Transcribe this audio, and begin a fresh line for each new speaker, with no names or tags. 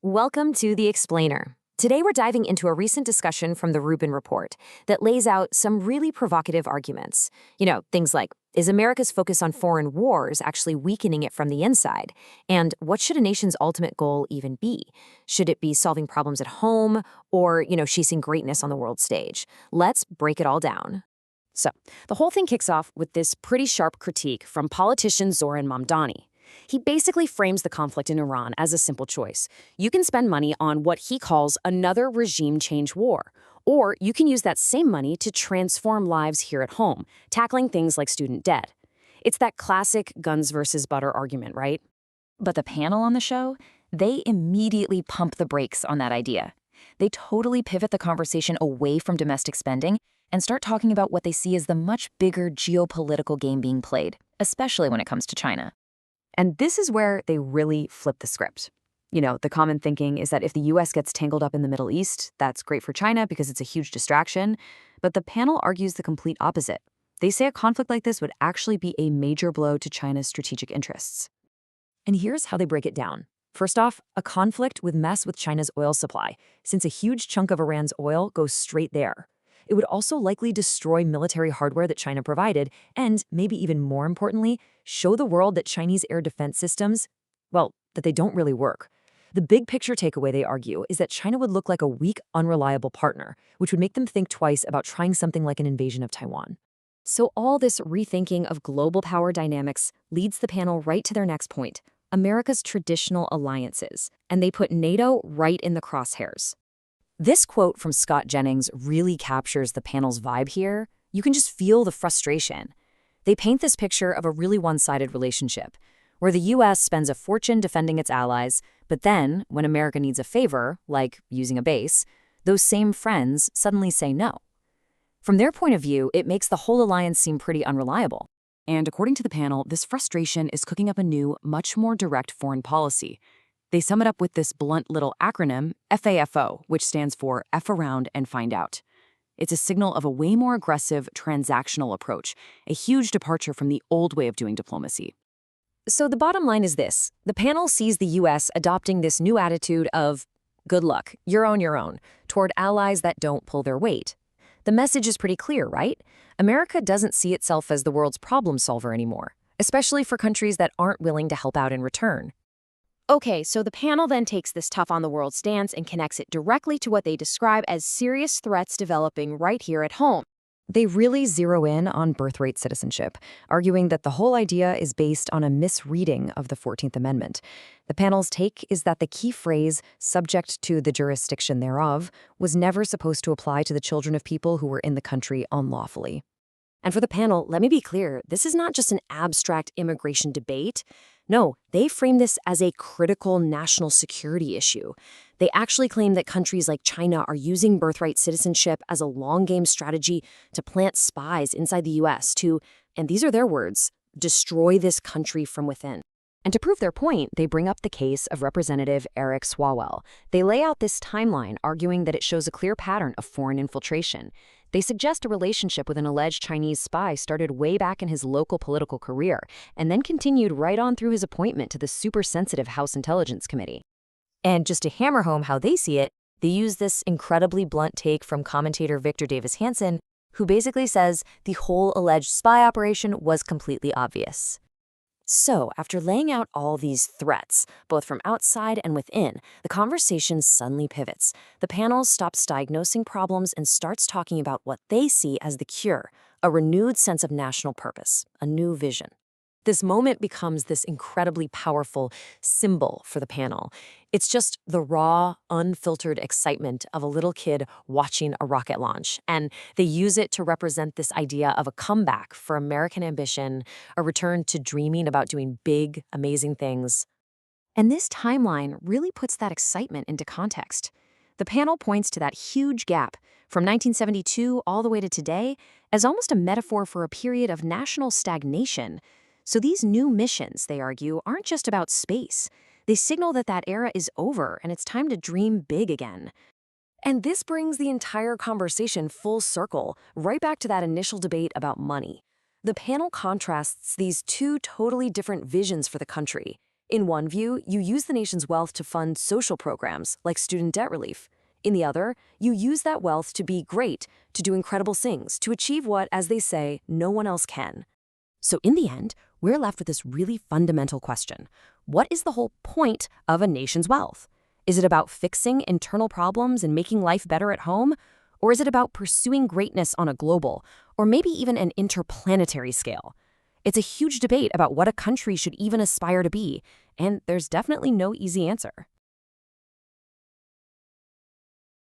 Welcome to The Explainer. Today we're diving into a recent discussion from the Rubin Report that lays out some really provocative arguments. Things like, is America's focus on foreign wars actually weakening it from the inside? And what should a nation's ultimate goal even be? Should it be solving problems at home or, chasing greatness on the world stage? Let's break it all down. So, the whole thing kicks off with this pretty sharp critique from politician Zoran Mamdani. He basically frames the conflict in Iran as a simple choice. You can spend money on what he calls another regime change war, or you can use that same money to transform lives here at home, tackling things like student debt. It's that classic guns versus butter argument, right?
But the panel on the show, they immediately pump the brakes on that idea. They totally pivot the conversation away from domestic spending and start talking about what they see as the much bigger geopolitical game being played, especially when it comes to China.
And this is where they really flip the script. The common thinking is that if the US gets tangled up in the Middle East, that's great for China because it's a huge distraction. But the panel argues the complete opposite. They say a conflict like this would actually be a major blow to China's strategic interests. And here's how they break it down. First off, a conflict would mess with China's oil supply, since a huge chunk of Iran's oil goes straight there. It would also likely destroy military hardware that China provided, and, maybe even more importantly, show the world that Chinese air defense systems, that they don't really work. The big picture takeaway, they argue, is that China would look like a weak, unreliable partner, which would make them think twice about trying something like an invasion of Taiwan. So all this rethinking of global power dynamics leads the panel right to their next point, America's traditional alliances, and they put NATO right in the crosshairs. This quote from Scott Jennings really captures the panel's vibe here. You can just feel the frustration. They paint this picture of a really one-sided relationship, where the US spends a fortune defending its allies, but then, when America needs a favor, like using a base, those same friends suddenly say no. From their point of view, it makes the whole alliance seem pretty unreliable. And according to the panel, this frustration is cooking up a new, much more direct foreign policy. They sum it up with this blunt little acronym, FAFO, which stands for F around and find out. It's a signal of a way more aggressive, transactional approach, a huge departure from the old way of doing diplomacy. So the bottom line is this. The panel sees the US adopting this new attitude of, good luck, you're on your own, toward allies that don't pull their weight. The message is pretty clear, right? America doesn't see itself as the world's problem solver anymore, especially for countries that aren't willing to help out in return. Okay, so the panel then takes this tough-on-the-world stance and connects it directly to what they describe as serious threats developing right here at home. They really zero in on birthright citizenship, arguing that the whole idea is based on a misreading of the 14th Amendment. The panel's take is that the key phrase, subject to the jurisdiction thereof, was never supposed to apply to the children of people who were in the country unlawfully. And for the panel, let me be clear, this is not just an abstract immigration debate. No, they frame this as a critical national security issue. They actually claim that countries like China are using birthright citizenship as a long-game strategy to plant spies inside the US to, and these are their words, destroy this country from within. And to prove their point, they bring up the case of Representative Eric Swalwell. They lay out this timeline, arguing that it shows a clear pattern of foreign infiltration. They suggest a relationship with an alleged Chinese spy started way back in his local political career, and then continued right on through his appointment to the super-sensitive House Intelligence Committee. And just to hammer home how they see it, they use this incredibly blunt take from commentator Victor Davis Hanson, who basically says the whole alleged spy operation was completely obvious. So, after laying out all these threats, both from outside and within, the conversation suddenly pivots. The panel stops diagnosing problems and starts talking about what they see as the cure, a renewed sense of national purpose, a new vision. This moment becomes this incredibly powerful symbol for the panel. It's just the raw, unfiltered excitement of a little kid watching a rocket launch, and they use it to represent this idea of a comeback for American ambition, a return to dreaming about doing big, amazing things. And this timeline really puts that excitement into context. The panel points to that huge gap from 1972 all the way to today as almost a metaphor for a period of national stagnation. So these new missions, they argue, aren't just about space. They signal that that era is over and it's time to dream big again. And this brings the entire conversation full circle, right back to that initial debate about money. The panel contrasts these two totally different visions for the country. In one view, you use the nation's wealth to fund social programs like student debt relief. In the other, you use that wealth to be great, to do incredible things, to achieve what, as they say, no one else can. So in the end, we're left with this really fundamental question. What is the whole point of a nation's wealth? Is it about fixing internal problems and making life better at home? Or is it about pursuing greatness on a global, or maybe even an interplanetary scale? It's a huge debate about what a country should even aspire to be, and there's definitely no easy answer.